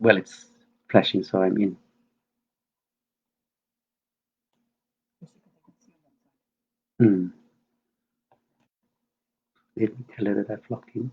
Well, it's flashing, so I'm in. Hmm. Let me tell her that I've logged in.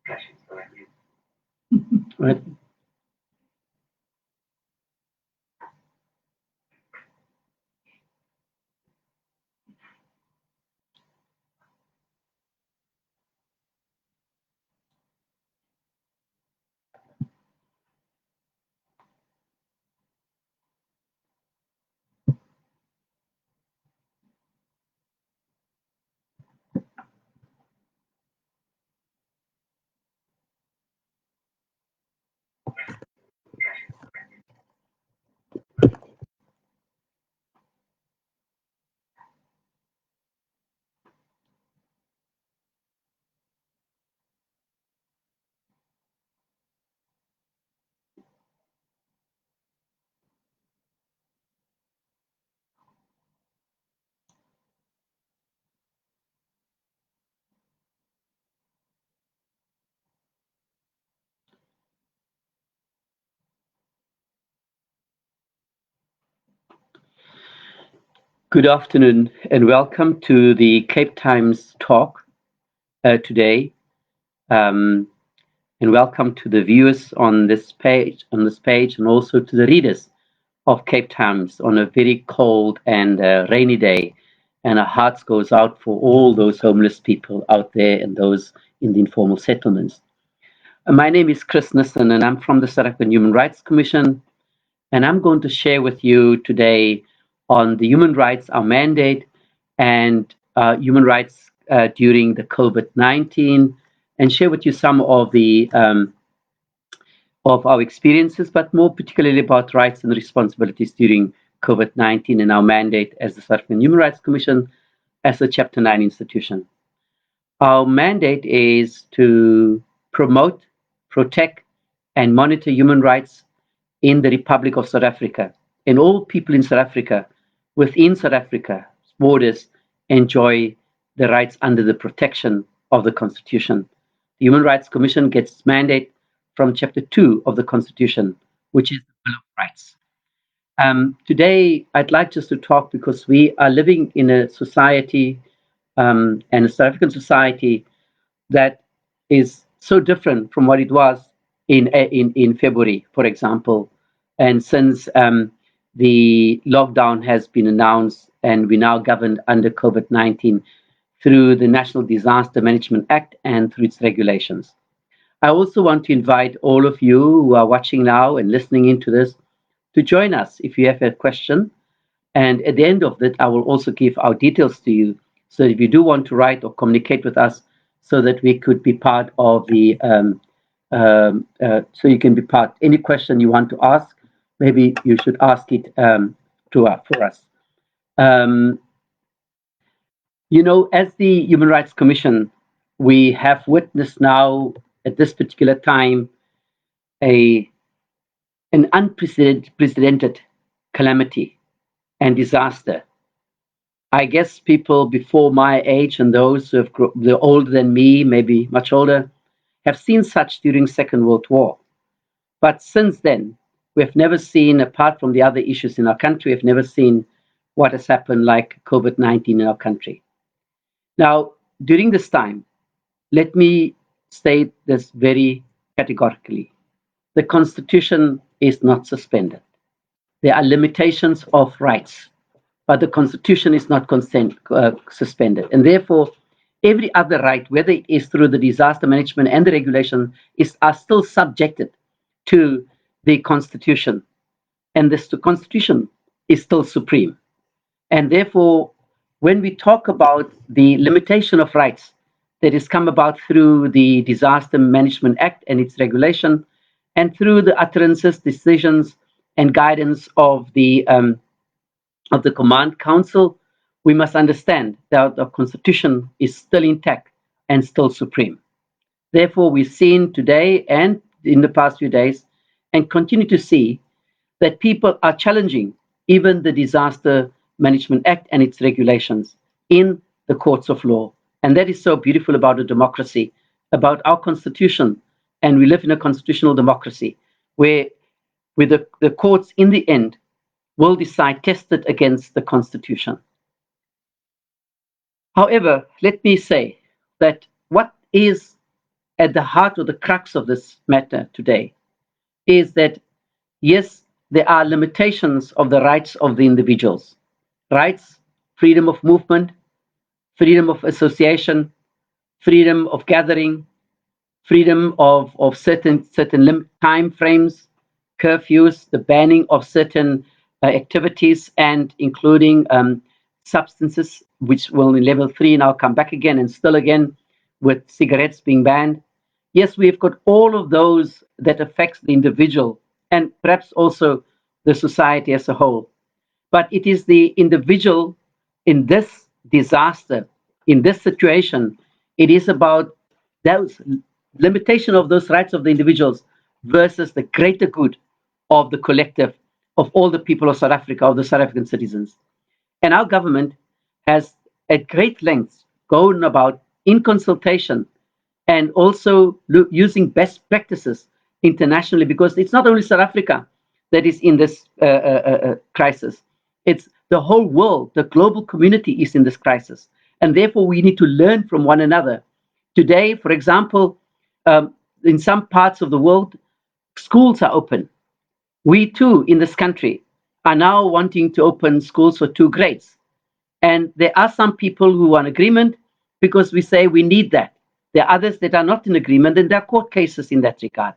Flashing, so I'm in. Right. Good afternoon and welcome to the Cape Times talk today. Um, and welcome to the viewers on this page, and also to the readers of Cape Times on a very cold and rainy day. And our hearts goes out for all those homeless people out there and those in the informal settlements. My name is Chris Nissen, and I'm from the South African Human Rights Commission. And I'm going to share with you today on the human rights, our mandate, and human rights during the COVID-19, and share with you some of our experiences, but more particularly about rights and responsibilities during COVID-19 and our mandate as the South African Human Rights Commission as a Chapter 9 institution. Our mandate is to promote, protect, and monitor human rights in the Republic of South Africa. And all people in South Africa, within South Africa's borders, enjoy the rights under the protection of the Constitution. The Human Rights Commission gets its mandate from Chapter 2 of the Constitution, which is the Bill of Rights. Today, I'd like just to talk because we are living in a society and a South African society that is so different from what it was in February, for example. And since the lockdown has been announced and we now governed under COVID-19 through the National Disaster Management Act and through its regulations. I also want to invite all of you who are watching now and listening into this to join us if you have a question. And at the end of it, I will also give our details to you. So if you do want to write or communicate with us so that we could be part of the, so you can be part, any question you want to ask, maybe you should ask it for us. As the Human Rights Commission, we have witnessed now at this particular time an unprecedented calamity and disaster. I guess people before my age and those who have they're older than me, maybe much older, have seen such during Second World War. But since then, we have never seen, apart from the other issues in our country, we have never seen what has happened, like COVID-19 in our country. Now, during this time, let me state this very categorically. The Constitution is not suspended. There are limitations of rights, but the Constitution is not suspended. And therefore, every other right, whether it is through the disaster management and the regulation, are still subjected to the Constitution. And the Constitution is still supreme. And therefore, when we talk about the limitation of rights that has come about through the Disaster Management Act and its regulation, and through the utterances, decisions, and guidance of the Command Council, we must understand that the Constitution is still intact and still supreme. Therefore, we've seen today and in the past few days, and continue to see, that people are challenging even the Disaster Management Act and its regulations in the courts of law. And that is so beautiful about a democracy, about our Constitution. And we live in a constitutional democracy where the courts, in the end, will decide, tested against the Constitution. However, let me say that what is at the heart of the crux of this matter today is that, yes, there are limitations of the rights of the individuals. Rights, freedom of movement, freedom of association, freedom of gathering, freedom of certain time frames, curfews, the banning of certain activities, and including substances, which will in level 3 now come back again and still again with cigarettes being banned. Yes, we've got all of those that affects the individual and perhaps also the society as a whole. But it is the individual in this disaster, in this situation, it is about those limitation of those rights of the individuals versus the greater good of the collective, of all the people of South Africa, of the South African citizens. And our government has, at great lengths, gone about in consultation and also using best practices internationally, because it's not only South Africa that is in this crisis. It's the whole world, the global community is in this crisis. And therefore, we need to learn from one another. Today, for example, in some parts of the world, schools are open. We too, in this country, are now wanting to open schools for 2 grades. And there are some people who are in agreement because we say we need that. There are others that are not in agreement, and there are court cases in that regard.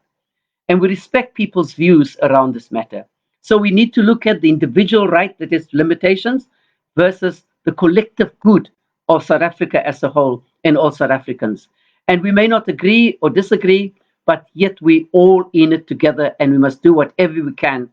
And we respect people's views around this matter. So we need to look at the individual right that has limitations versus the collective good of South Africa as a whole and all South Africans. And we may not agree or disagree, but yet we all in it together, and we must do whatever we can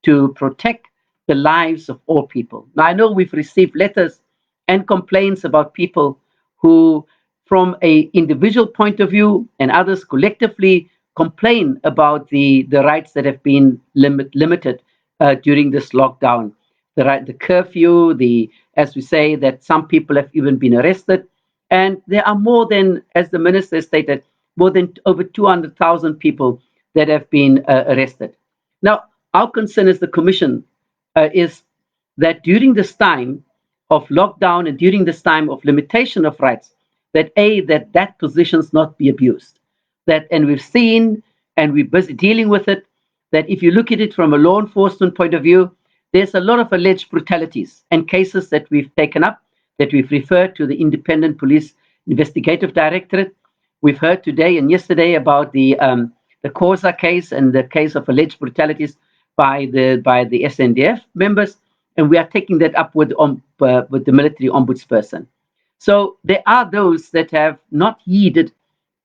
to protect the lives of all people. Now, I know we've received letters and complaints about people who, from an individual point of view and others collectively, complain about the rights that have been limited during this lockdown. The curfew, as we say, that some people have even been arrested. And there are more than, as the minister stated, more than over 200,000 people that have been arrested. Now, our concern as the Commission is that during this time of lockdown and during this time of limitation of rights, that positions not be abused. And we've seen, and we're busy dealing with it, that if you look at it from a law enforcement point of view, there's a lot of alleged brutalities and cases that we've taken up, that we've referred to the Independent Police Investigative Directorate. We've heard today and yesterday about the Khoza case and the case of alleged brutalities by the SNDF members, and we are taking that up with the military ombudsperson. So there are those that have not heeded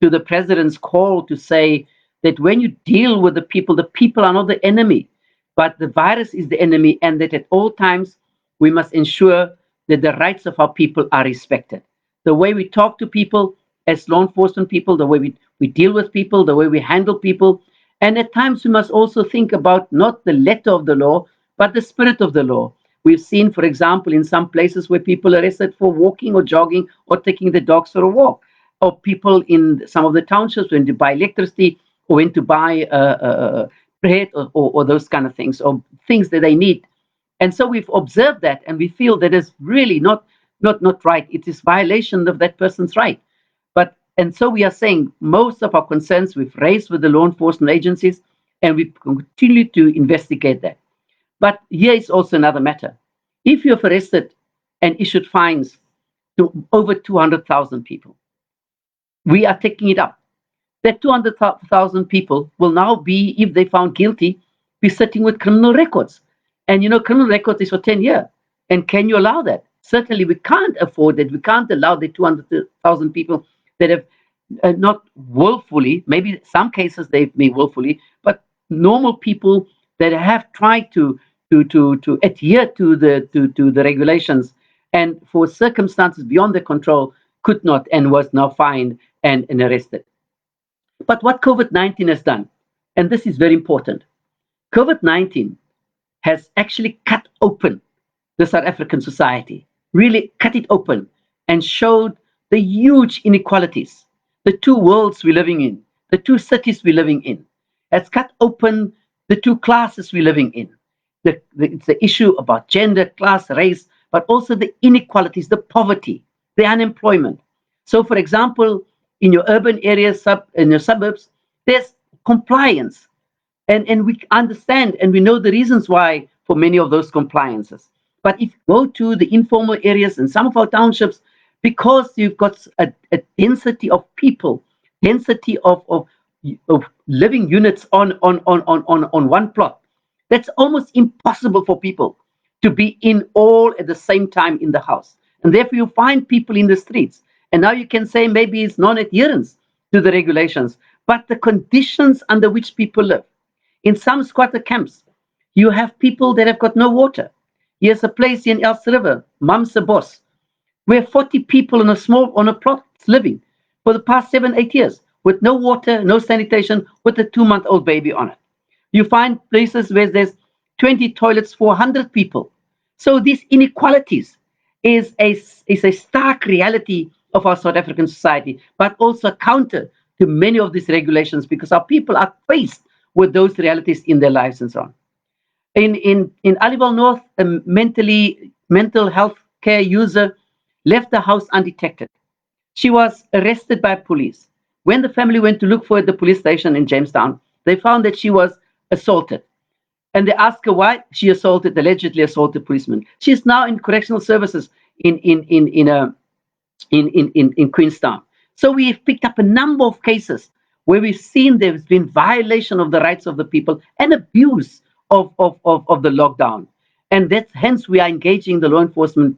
to the president's call to say that when you deal with the people are not the enemy, but the virus is the enemy, and that at all times we must ensure that the rights of our people are respected. The way we talk to people as law enforcement people, the way we deal with people, the way we handle people. And at times we must also think about not the letter of the law, but the spirit of the law. We've seen, for example, in some places where people are arrested for walking or jogging or taking the dogs for a walk, or people in some of the townships went to buy electricity or went to buy bread or those kind of things, or things that they need And so we've observed that, and we feel that is really not right. It is violation of that person's right. And so we are saying most of our concerns we've raised with the law enforcement agencies, and we continue to investigate that. But here is also another matter. If you have arrested and issued fines to over 200,000 people, we are taking it up. That 200,000 people will now be, if they found guilty, be sitting with criminal records. And criminal records is for 10 years. And can you allow that? Certainly, we can't afford that. We can't allow the 200,000 people that have not willfully, maybe some cases they may willfully, but normal people that have tried to adhere to the regulations, and for circumstances beyond their control could not, and was now fined and arrested. But what COVID-19 has done, and this is very important, COVID-19 has actually cut open the South African society, really cut it open, and showed the huge inequalities, the two worlds we're living in, the two cities we're living in. It's cut open the two classes we're living in. It's the issue about gender, class, race, but also the inequalities, the poverty, the unemployment. So, for example, in your urban areas, in your suburbs, there's compliance. And we understand and we know the reasons why for many of those compliances. But if you go to the informal areas in some of our townships, because you've got a density of people, density of living units on one plot, that's almost impossible for people to be in all at the same time in the house. And therefore you find people in the streets. And now you can say maybe it's non-adherence to the regulations, but the conditions under which people live. In some squatter camps, you have people that have got no water. Here's a place in Els River, Mamse Bos, where 40 people on a plot living for the past 7-8 years with no water, no sanitation, with a 2-month-old baby on it. You find places where there's 20 toilets for 100 people. So these inequalities is a stark reality of our South African society, but also counter to many of these regulations because our people are faced with those realities in their lives and so on. In Aliwal North, a mental health care user left the house undetected. She was arrested by police. When the family went to look for her at the police station in Jamestown, they found that she was assaulted. And they asked her why she allegedly assaulted policemen. She is now in correctional services in Queenstown. So we've picked up a number of cases where we've seen there's been violation of the rights of the people and abuse of the lockdown. And that's hence we are engaging the law enforcement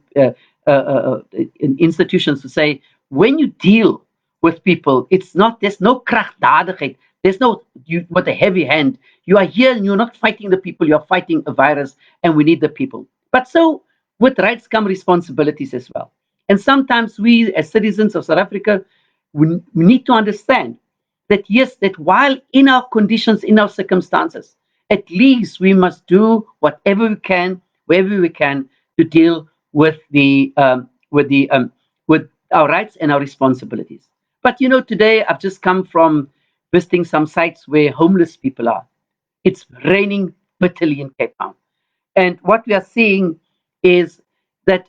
institutions to say, when you deal with people, there's no krachtdadigheid, there's no with a heavy hand. You are here and you're not fighting the people, you're fighting a virus, and we need the people. But so with rights come responsibilities as well. And sometimes we as citizens of South Africa, we need to understand that yes, that while in our conditions, in our circumstances, at least we must do whatever we can, wherever we can, to deal with with our rights and our responsibilities. But today I've just come from visiting some sites where homeless people are. It's raining bitterly in Cape Town, and what we are seeing is that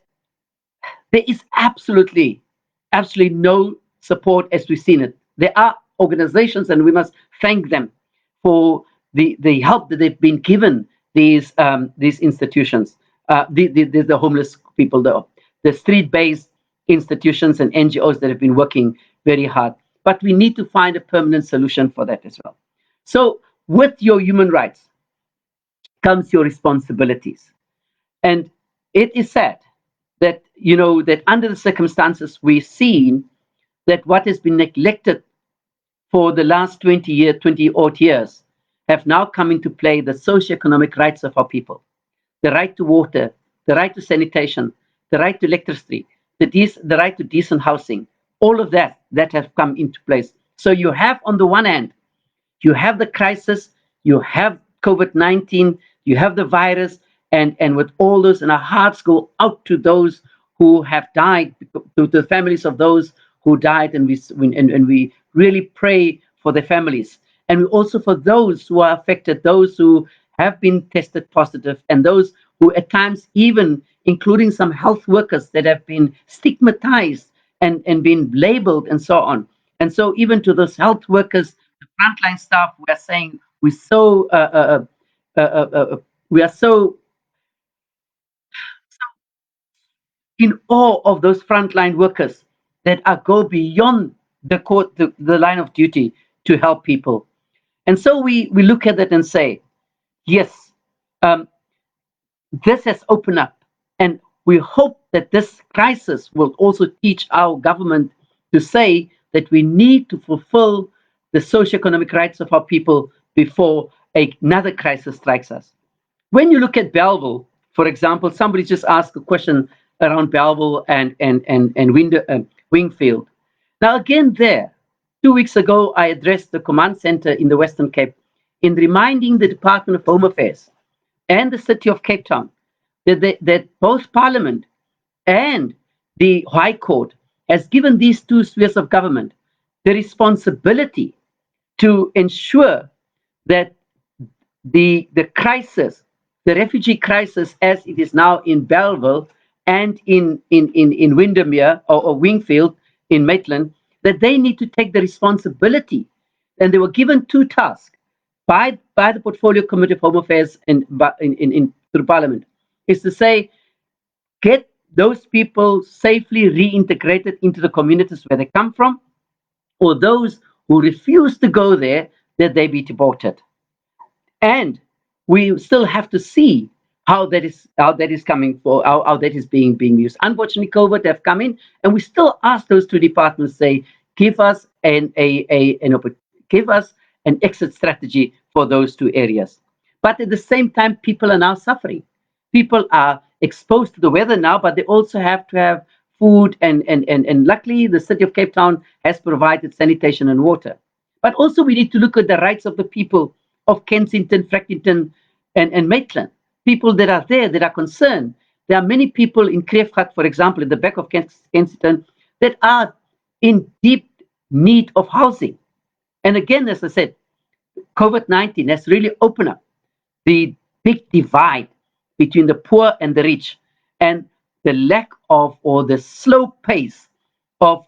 there is absolutely no support as we've seen it. There are organizations, and we must thank them for the help that they've been given these institutions, the homeless people, the street-based institutions and NGOs that have been working very hard. But we need to find a permanent solution for that as well. So with your human rights comes your responsibilities. And it is sad that, that under the circumstances we've seen that what has been neglected for the last 20 odd years have now come into play, the socioeconomic rights of our people, the right to water, the right to sanitation, the right to electricity, the right to decent housing, all of that have come into place. So you have, on the one hand, you have the crisis, you have COVID-19, you have the virus, and with all those, and our hearts go out to those who have died, to the families of those who died, and we really pray for their families. And we also for those who are affected, those who have been tested positive, and those who at times even including some health workers that have been stigmatized and been labeled and so on. And so even to those health workers, the frontline staff, we are saying we are so in awe of those frontline workers that are go beyond the line of duty to help people. And so we look at it and say, yes, um, this has opened up, and we hope that this crisis will also teach our government to say that we need to fulfill the socioeconomic rights of our people before another crisis strikes us. When you look at Belleville, for example, somebody just asked a question around Belleville and Wingfield. Now, again, there, 2 weeks ago, I addressed the command center in the Western Cape in reminding the Department of Home Affairs and the City of Cape Town that both Parliament and the High Court has given these two spheres of government the responsibility to ensure that the crisis, the refugee crisis as it is now in Belleville and in Windermere or Wingfield in Maitland, that they need to take the responsibility. And they were given two tasks by the Portfolio Committee of Home Affairs through Parliament, is to say, get those people safely reintegrated into the communities where they come from, or those who refuse to go there, that they be deported. And we still have to see how that is coming for how that is being used. Unfortunately, COVID have come in, and we still ask those two departments, say, give us give us an exit strategy for those two areas. But at the same time, people are now suffering. People are exposed to the weather now, but they also have to have food, and luckily the city of Cape Town has provided sanitation and water. But also we need to look at the rights of the people of Kensington, Frankington, and Maitland. People that are there that are concerned. There are many people in Kreefgat, for example, at the back of Kensington, that are in deep need of housing. And again, as I said, COVID-19 has really opened up the big divide between the poor and the rich, and the lack of or the slow pace of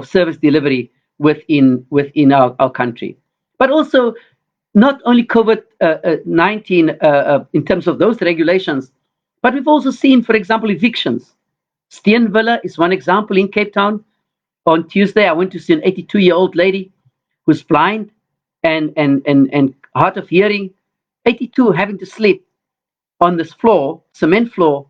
service delivery within our country. But also, not only COVID-19 in terms of those regulations, but we've also seen, for example, evictions. Steenvilla is one example in Cape Town. On Tuesday, I went to see an 82-year-old lady who's blind and hard of hearing, 82, having to sleep on this floor, cement floor,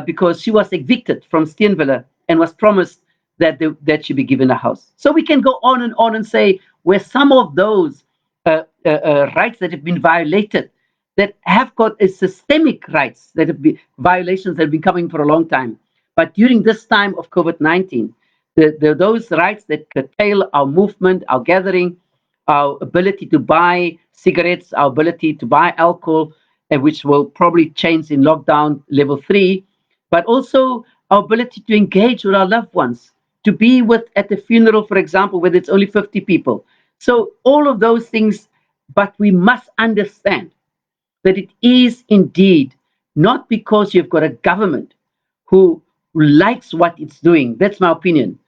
because she was evicted from Steenvilla and was promised that she'd be given a house. So we can go on and say where some of those rights that have been violated, that have got a systemic rights that have been violations that have been coming for a long time. But during this time of COVID-19, those rights that curtail our movement, our gathering, our ability to buy cigarettes, our ability to buy alcohol, which will probably change in lockdown level 3, but also our ability to engage with our loved ones, to be with at the funeral, for example, where it's only 50 people. So all of those things, but we must understand that it is indeed not because you've got a government who likes what it's doing. That's my opinion.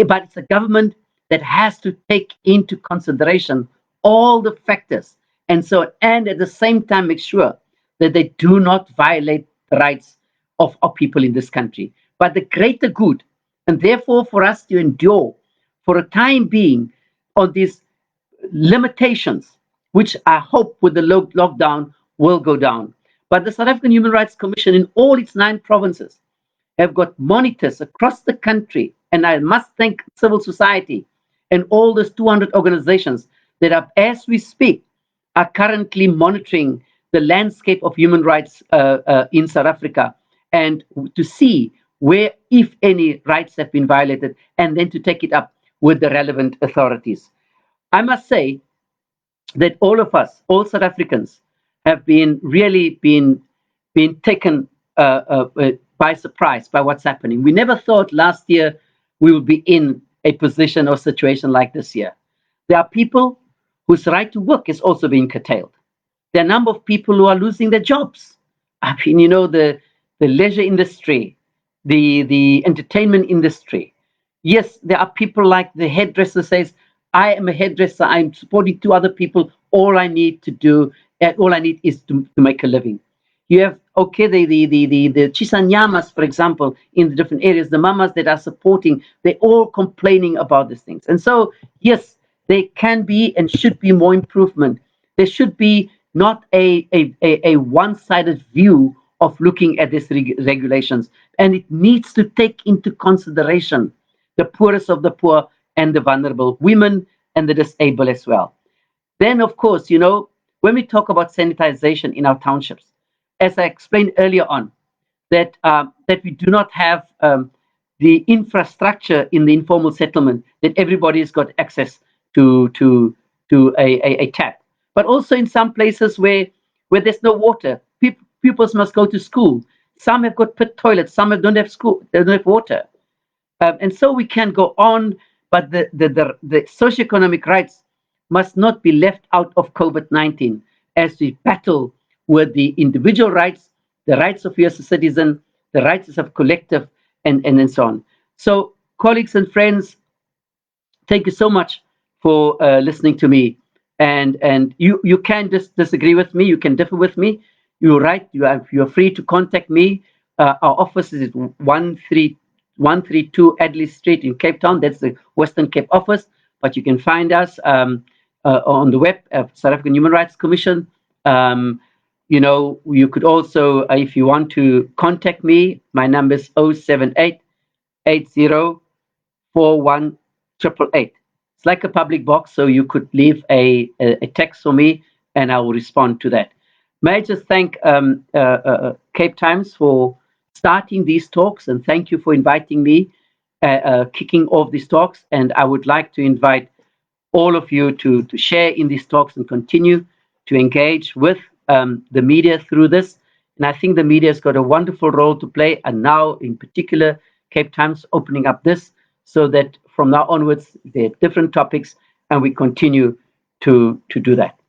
But it's a government that has to take into consideration all the factors, and at the same time make sure that they do not violate the rights of people in this country, but the greater good. And therefore, for us to endure for a time being on these limitations, which I hope with the lockdown will go down. But the South African Human Rights Commission in all its 9 provinces have got monitors across the country, and I must thank civil society and all those 200 organizations that are, as we speak, are currently monitoring the landscape of human rights in South Africa, and to see where, if any, rights have been violated, and then to take it up with the relevant authorities. I must say that all of us, all South Africans, have really been taken by surprise by what's happening. We never thought last year we would be in a position or situation like this year. There are people whose right to work is also being curtailed. There are a number of people who are losing their jobs I mean, the leisure industry, the entertainment industry. Yes, there are people like the hairdresser says, I am a hairdresser, I'm supporting two other people, all I need to do, all I need is to make a living. You have, okay, the Chisanyamas, for example, in the different areas, the mamas that are supporting, they're all complaining about these things. And so, yes, there can be and should be more improvement. There should be not a one-sided view of looking at these regulations, and it needs to take into consideration the poorest of the poor and the vulnerable, women and the disabled as well. Then, of course, when we talk about sanitization in our townships, as I explained earlier on, that we do not have the infrastructure in the informal settlement that everybody's got access to a tap. But also in some places where there's no water, pupils must go to school. Some have got pit toilets, some don't have school, they don't have water. And so we can go on, but the socioeconomic rights must not be left out of COVID-19 as we battle with the individual rights, the rights of you as a citizen, the rights of collective, and so on. So, colleagues and friends, thank you so much for listening to me. And you can disagree with me, you can differ with me. You're right. You're free to contact me. Our office is at 132 Adley Street in Cape Town. That's the Western Cape office. But you can find us on the web of South African Human Rights Commission. You could also, if you want to contact me, my number is 078 8041 It's like a public box, so you could leave a text for me, and I will respond to that. May I just thank Cape Times for starting these talks, and thank you for inviting me, kicking off these talks. And I would like to invite all of you to share in these talks and continue to engage with the media through this. And I think the media has got a wonderful role to play, and now in particular, Cape Times opening up this so that from now onwards, there are different topics, and we continue to do that.